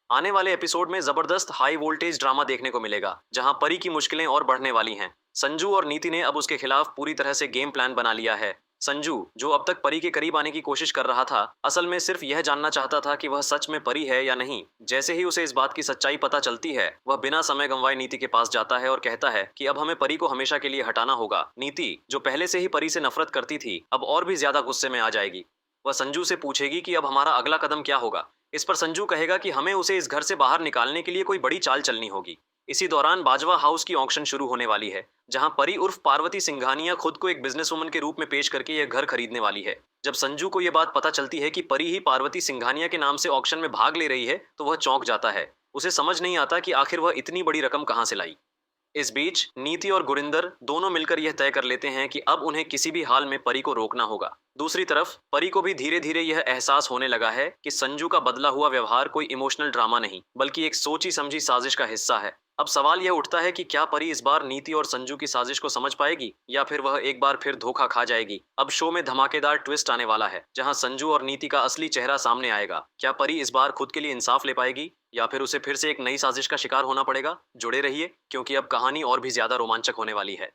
आने वाले एपिसोड में जबरदस्त हाई वोल्टेज ड्रामा देखने को मिलेगा, जहां परी की मुश्किलें और बढ़ने वाली हैं। संजू और नीति ने अब उसके खिलाफ पूरी तरह से गेम प्लान बना लिया है। संजू, जो अब तक परी के करीब आने की कोशिश कर रहा था, असल में सिर्फ यह जानना चाहता था कि वह सच में परी है या नहीं। जैसे ही उसे इस बात की सच्चाई पता चलती है, वह बिना समय गंवाए नीति के पास जाता है और कहता है कि अब हमें परी को हमेशा के लिए हटाना होगा। नीति, जो पहले से ही परी से नफरत करती थी, अब और भी ज्यादा गुस्से में आ जाएगी। वह संजू से पूछेगी कि अब हमारा अगला कदम क्या होगा। इस पर संजू कहेगा कि हमें उसे इस घर से बाहर निकालने के लिए कोई बड़ी चाल चलनी होगी। इसी दौरान बाजवा हाउस की ऑक्शन शुरू होने वाली है, जहां परी उर्फ पार्वती सिंघानिया खुद को एक बिजनेसवुमन के रूप में पेश करके यह घर खरीदने वाली है। जब संजू को यह बात पता चलती है कि परी ही पार्वती सिंघानिया के नाम से ऑक्शन में भाग ले रही है, तो वह चौंक जाता है। उसे समझ नहीं आता कि आखिर वह इतनी बड़ी रकम कहां से लाई। इस बीच नीति और गुरिंदर दोनों मिलकर यह तय कर लेते हैं कि अब उन्हें किसी भी हाल में परी को रोकना होगा। दूसरी तरफ परी को भी धीरे धीरे यह एहसास होने लगा है कि संजू का बदला हुआ व्यवहार कोई इमोशनल ड्रामा नहीं, बल्कि एक सोची समझी साजिश का हिस्सा है। अब सवाल यह उठता है कि क्या परी इस बार नीति और संजू की साजिश को समझ पाएगी, या फिर वह एक बार फिर धोखा खा जाएगी। अब शो में धमाकेदार ट्विस्ट आने वाला है, जहां संजू और नीति का असली चेहरा सामने आएगा। क्या परी इस बार खुद के लिए इंसाफ ले पाएगी, या फिर उसे फिर से एक नई साजिश का शिकार होना पड़ेगा। जुड़े रहिए, क्योंकि अब कहानी और भी ज्यादा रोमांचक होने वाली है।